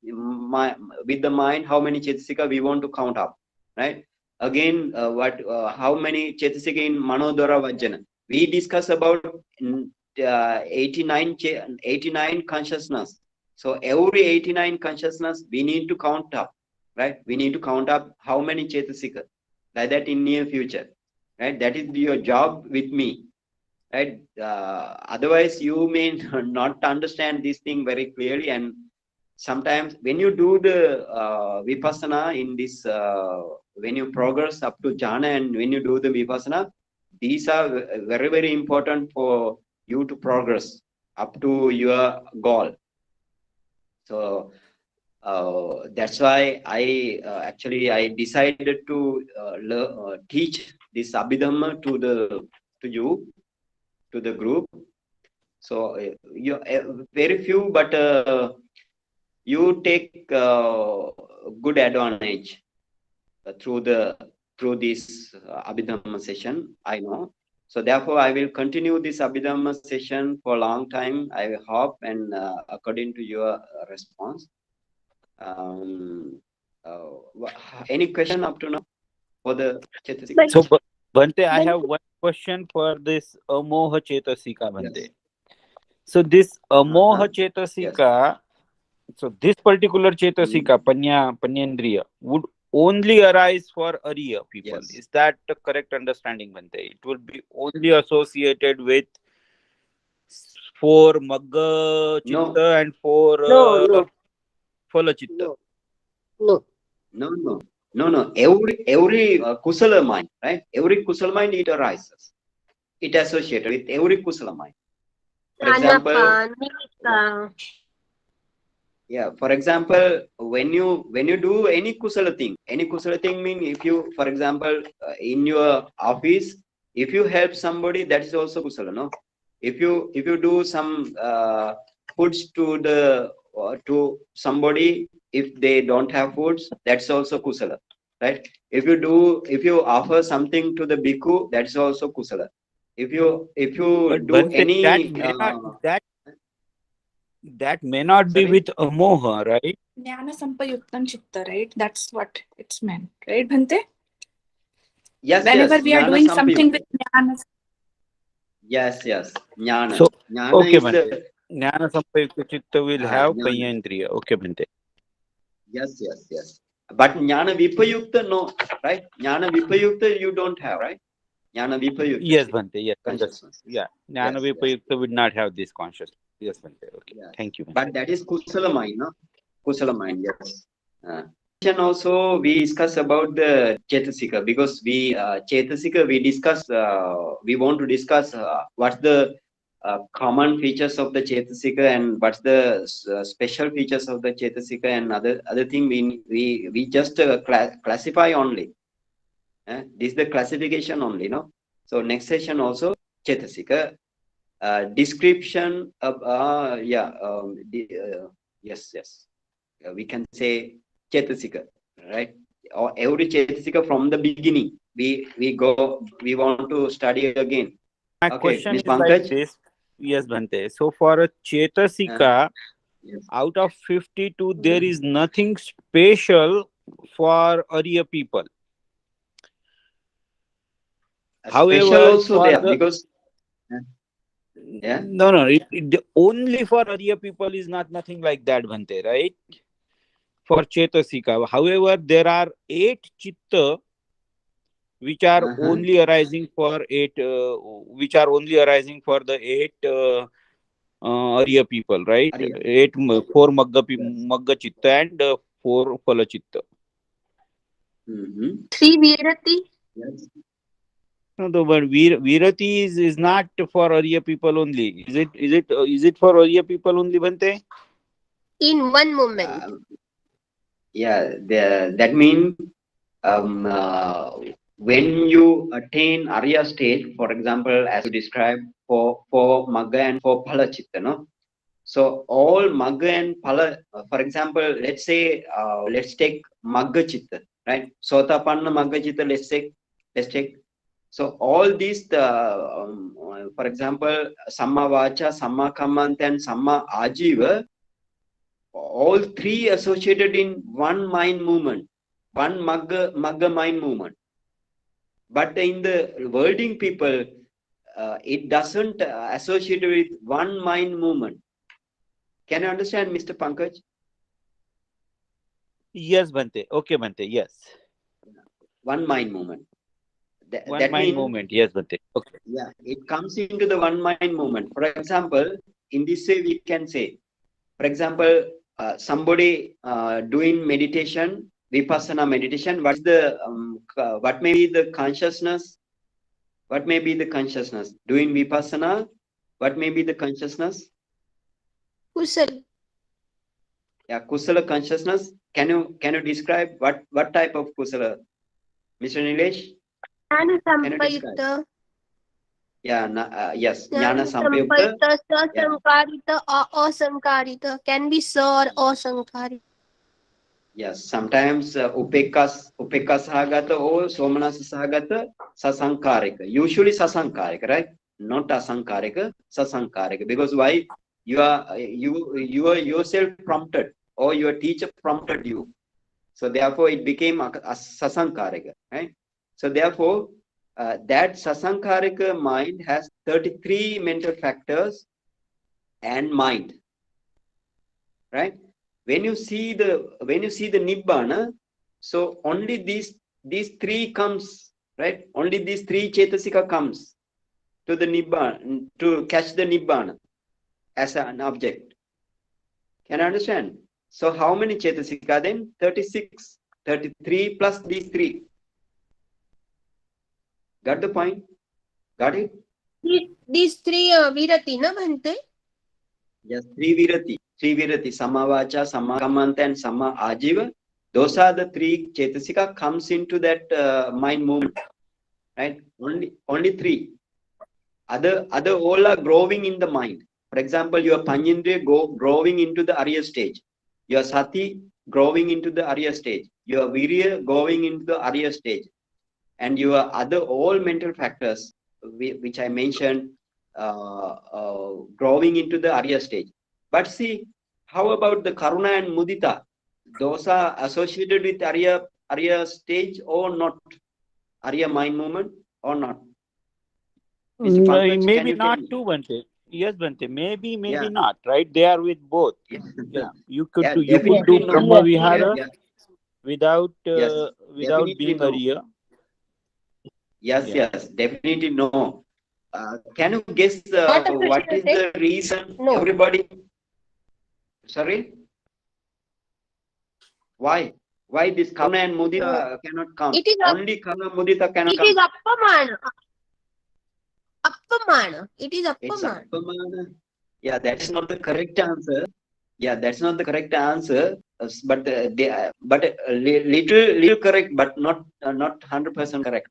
with the mind, how many chetasika we want to count up, right? Again, how many chetasika in manodara vajjana? We discuss about 89 consciousness. So every 89 consciousness we need to count up, right? We need to count up how many chetasika, like that in near future, right? That is your job with me, right? Otherwise you may not understand this thing very clearly, and sometimes when you do the vipassana in this when you progress up to jhana, and when you do the vipassana, these are very important for you to progress up to your goal. So that's why I actually I decided to teach this Abhidhamma to you, to the group. So you very few, but you take good advantage through this Abhidhamma session, I know. So therefore, I will continue this Abhidhamma session for a long time, I hope, and according to your response. Um, any question up to now for the Chetasika? So, Bante, I But have one question for this Amoha Cetasika, Bante. Yes. So, this Amoha Yes. Cetasika, so this particular Cetasika, Panyendriya, would only arise for Arya people. Yes. Is that the correct understanding, Bante? It will be only associated with 4 Magga No, Chitta and 4 no. Phala Chitta. No. no. Every kusala mind, right? Every kusala mind it arises. it associated with every kusala mind. For Anapa, example, Nimita. yeah, for example, when you do any kusala thing mean, if you, for example, in your office, if you help somebody, that is also kusala, no? If you do some foods to somebody, if they don't have foods, that's also kusala, right? If you offer something to the bhikkhu, that's also kusala. If you But do Bhante, any that may not be sorry. with amoha, right? Jnana sampayuktam chitta, right? That's what it's meant, right, Bhante? Yes, Whenever yes, we are jnana doing something sampayukta. with jnana, Yes, yes, jnana. So, Jnana okay, is Bhante. the Jnana sampayukta chitta will have jnana. panyendriya. Okay, Bhante. Yes, yes, yes. But jnana vipayukta, no, right? Jnana vipayukta, you don't have, right? Jnana vipayukta Yes, Bhante. Yes, consciousness. yeah. Jnana Yes, yes, vipayukta would not have this consciousness. Yes, Bhante. Okay. yes. Thank you, Bhante. But that is kusala mind, no? Kusala mind, yes. And also we discuss about the Cetasika, because Cetasika we want to discuss what's the common features of the Cetasika and what's the special features of the Cetasika, and other thing we just classify only. This is the classification only, no? So next session also Cetasika description of yes. We can say Cetasika, right? Or every Cetasika from the beginning. We want to study again. My Okay, question Miss is like Pankaj. this. Yes, Bhante. So for a Cetasika, Yes. out of 52, there is nothing special for Arya people. Special However, also for there, the because yeah. no, only for Arya people is not nothing like that, Bhante, right? For Cetasika. However, there are 8 chitta which are only arising for the 8 Arya people, right? Arya. 4 Magga chitta and 4 Phala chitta. Three Virati. Yes. No, but Virati is not for Arya people only. Is it for Arya people only, Bhante? In one moment. That means when you attain Arya stage, for example, as you described for Magga and for Phala chitta, no? So all Magga and Phala, for example, let's take Magga chitta, right? Sotapanna Magga chitta, let's take. So all these, for example, Samma Vacha, Samma Kammanta, and Samma Ajiva, all three associated in one mind movement, one Magga mind movement. But in the wording people, it doesn't associate with one mind movement. Can you understand, Mr. Pankaj? Yes, Bhante. Okay, Bhante. Yes. One mind movement. One That mind means, movement. Yes, Bhante. Okay. yeah, it comes into the one mind movement. For example, in this way we can say, for example, somebody doing meditation, vipassana meditation. What may be the consciousness? What may be the consciousness doing vipassana? What may be the consciousness? Kusal. Yeah, kusala consciousness. Can you describe what type of kusala, Mr. Nilesh? Jnana Can you describe? sampayukta. Yeah, yes, Jnana jnana sampayukta. sampayukta, Yeah. sasankarita, asankarita. Can be sa or asankarita. Yes, sometimes upekka sahagata or somanasa sahagata sasankarika. Usually sasankarika, right? Not asankarika, sasankarika. Because why? You are yourself prompted, or your teacher prompted you. So therefore it became a sasankarika, right? So therefore that sasankarika mind has 33 mental factors and mind, right? When you see the nibbana, so only these three comes, right? Only these three Cetasika comes to the nibbana, to catch the nibbana as an object. Can you understand? So how many Cetasika then? 36, 33 plus these three. Got the point? Got it? These three virati, na Bhante? Yes, three virati, samavacha, samakamanta, and sama ajiva. Those are the three chetasika comes into that mind movement, right? Only three. Other all are growing in the mind. For example, your Panjindriya growing into the Arya stage. Your Sati growing into the Arya stage. Your Virya going into the Arya stage. And your other all mental factors, which I mentioned, growing into the Arya stage. But see, how about the Karuna and Mudita? Those are associated with Arya stage or not? Arya mind movement or not? Mr. Pankaj, can Maybe you tell not me? too, Bhante. Yes, Bhante. Maybe Yeah. not. Right? They are with both. Yes. Yeah. You could Yeah, do. You could do definitely no. Brahma Vihara Yeah, without yes, without definitely being no. Arya. Yes, Yeah. yes, definitely no. Can you guess Not what is appreciated? the reason No. everybody? Sorry, why? Why this Karuna and Mudita cannot come? It is Only Karuna Mudita cannot it come. is appamana. Appamana. It is It's appamana. Appamana. Yeah, that's not the correct answer. Yeah, that's not the correct answer. But little correct, but not 100% correct.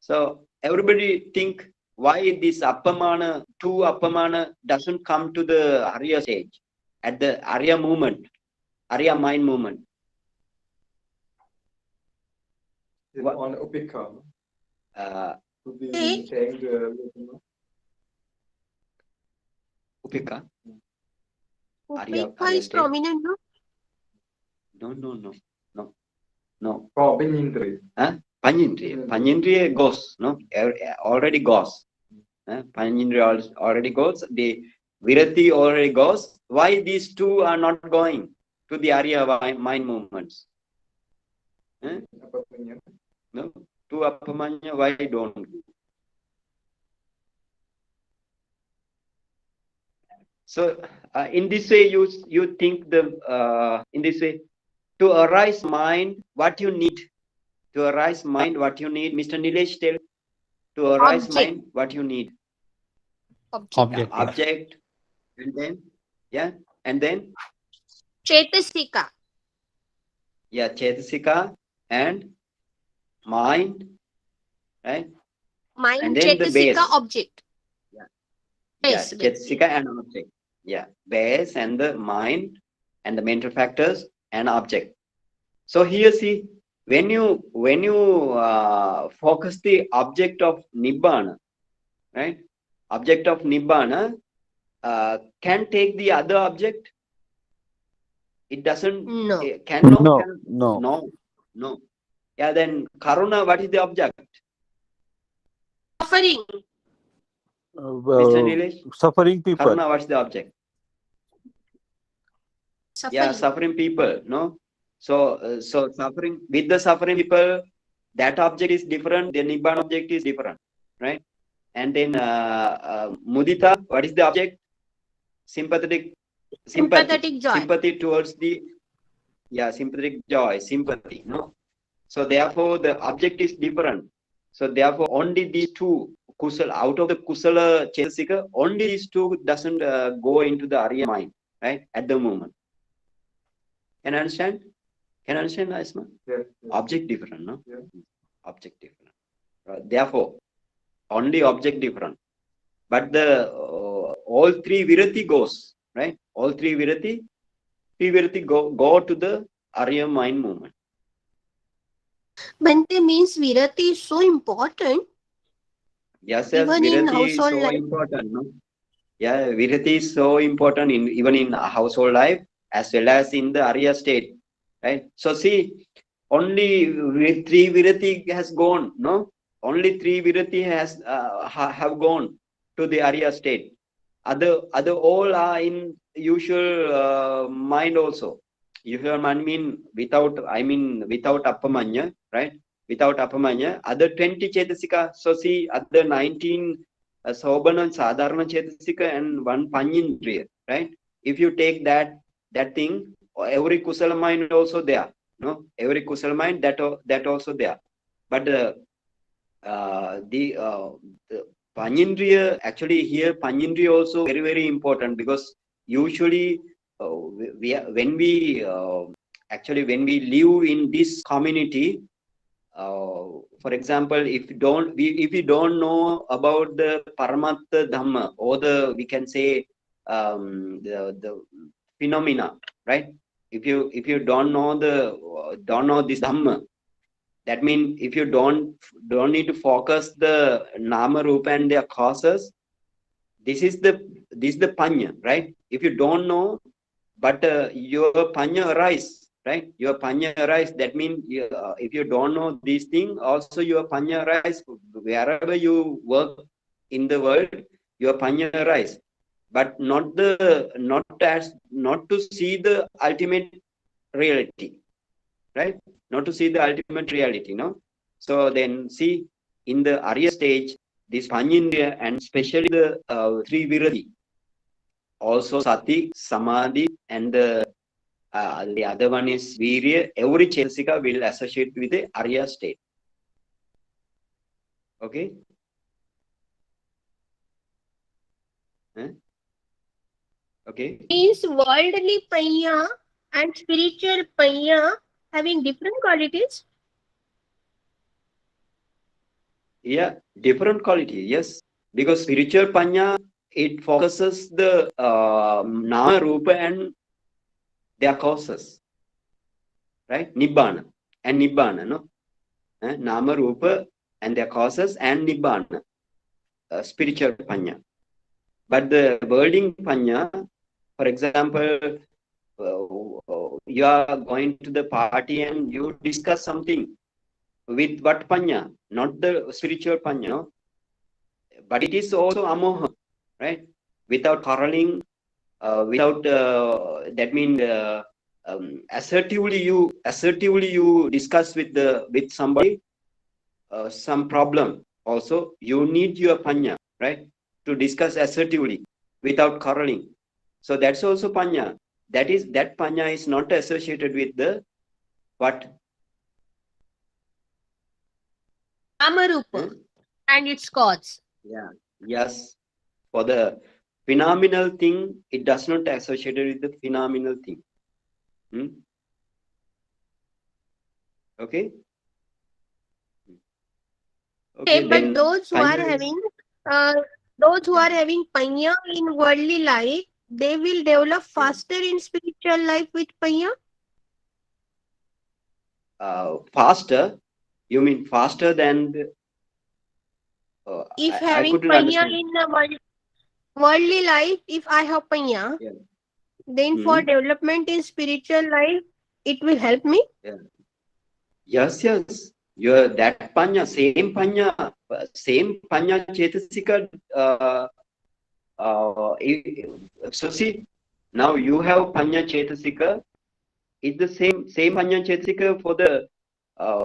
So everybody think why this Appamana, two Appamana doesn't come to the Arya stage at the Arya movement, Arya mind movement. What? On Upika. To be Hey. saying Upika? Arya Upeka is state? prominent, no? No. Panjindriya. Panjindriya goes, no? Already goes. Panjindriya already goes. The Virati already goes. Why these two are not going to the Arya mind movements? No, to Appamanya, why don't? So in this way, you think in this way to arise mind what you need. To arise mind what you need, Mr. Nilesh tell. To arise Object. mind what you need. Object. Object, and then Cetasika. yeah, Cetasika and mind, right? Mind, And then the base. Cetasika, object. Yeah. Base, Yeah, base. Cetasika and object. Yeah, base and the mind and the mental factors and object. So here see, when you focus the object of Nibbana, right? Object of Nibbana can take the other object. It doesn't. No. No. Yeah, then Karuna, what is the object? Suffering. Mr. Nilesh? Suffering people. Karuna, what's the object? Suffering. Yeah, suffering people, no? So suffering, with the suffering people, that object is different, the Nibbana object is different, right? And then Mudita, what is the object? Sympathetic Sympathetic joy. Sympathy towards the, yeah, sympathetic joy, sympathy, no? So therefore, the object is different. So therefore, only these two, Kusala, out of the Kusala Cetasika, only these two doesn't go into the Arya mind, right? At the moment. Can you understand? Can you understand, Asma? Yes. Object different, no? Yeah. Object different. Therefore, only object different. But the all three virati goes, right? All three virati go to the Arya mind movement. Bhante means virati is so important. Yes, Even in virati is household so life. important, no? Yeah, virati is so important even in household life as well as in the Arya state, right? So see, only three virati has gone, no? Only three virati has have gone to the Arya state. Other all are in usual mind also. Usual mind without Appamanya, right? Without Appamanya, other 20 Cetasika. So see, other 19 Sobana and Sadharana Cetasika and one Panjindriya, right? If you take that thing, every Kusala mind also there, no? Every Kusala mind that also there. But the Panindriya, actually here Panindriya also very, very important, because usually when we actually when we live in this community, for example, if we don't know about the Paramatta Dhamma, or we can say the phenomena, right? If you don't know this Dhamma, that means if you don't need to focus the Nama Rupa and their causes, this is the panya, right? If you don't know, but your panya arise, right? Your panya arise. That means if you don't know these things, also your panya arise. Wherever you work in the world, your panya arise, but not to see the ultimate reality, right? Not to see the ultimate reality, no? So then see, in the Arya stage, this Panyindriya, and especially the three Virati, also Sati, Samadhi, and the other one is Virya. Every Chetasika will associate with the Arya state. Okay? Okay? Means worldly panya and spiritual panya having different qualities. Yeah, different quality, yes. Because spiritual Panya, it focuses the Nama, Rupa, and their causes, right? Nibbana and Nibbana, no? Nama, Rupa, and their causes, and Nibbana, spiritual Panya. But the worlding Panya, for example, you are going to the party and you discuss something with what Panya, not the spiritual Panya, no? But it is also Amoha, right? Without quarreling, without that means assertively you discuss with somebody some problem. Also, you need your panya, right, to discuss assertively without quarreling. So that's also panya. That panya is not associated with the what? Amarupa and its cause. Yeah. Yes. For the phenomenal thing, it does not associated with the phenomenal thing. Okay. Okay, But then those who are having panya in worldly life, they will develop faster in spiritual life with panya. Faster. You mean faster than the, If I having couldn't panya understand. in the worldly life, if I have panya, Yeah. then for development in spiritual life, it will help me. Yeah. Yes, yes. Your that same panya chetasika. So see, now you have panya chetasika. It's the same panya chetasika for the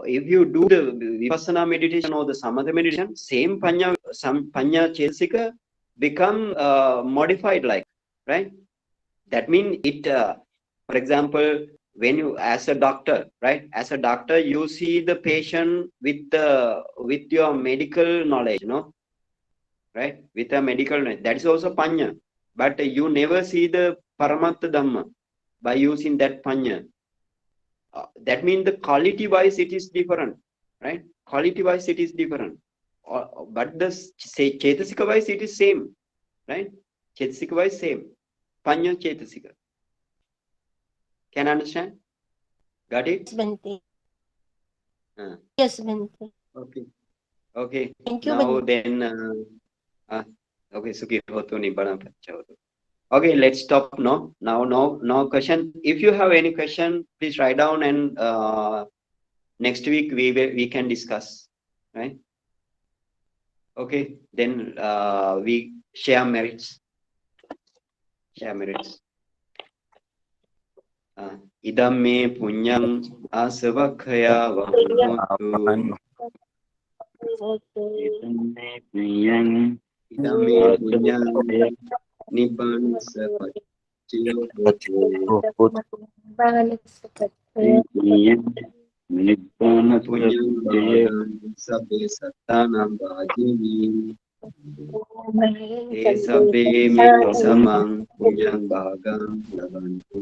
if you do the vipassana meditation or the samatha meditation, same panya chetasika become modified, like, right? That means it for example, when you, as a doctor, right, as a doctor, you see the patient with your medical knowledge, no, right, with a medical knowledge. That is also panya, but you never see the paramatta dhamma by using that panya. That means the quality wise it is different, right? Quality wise it is different, but the say chetasika wise it is same, right? Chetasika wise same, panya chetasika. Can understand? Got it? Yes, Bhante. Uh, Yes, Bhante. okay. Okay. Thank you, Now Bhante. then, okay. Suki hotu ni bana bacha hotu. Okay, let's stop. No question. If you have any question, please write down, and next week we can discuss. Right? Okay. Then we share merits. Share merits. Idam me punyam asavakhaya vahotu. Idam me punyam nibbana sapacchyo hotu. Punyam bhagan sabbe sattanam bhajini. te sabbe me samang pujang bhagam lavantu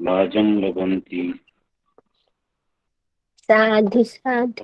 Bhajam labanti. Sadhu, sadhu.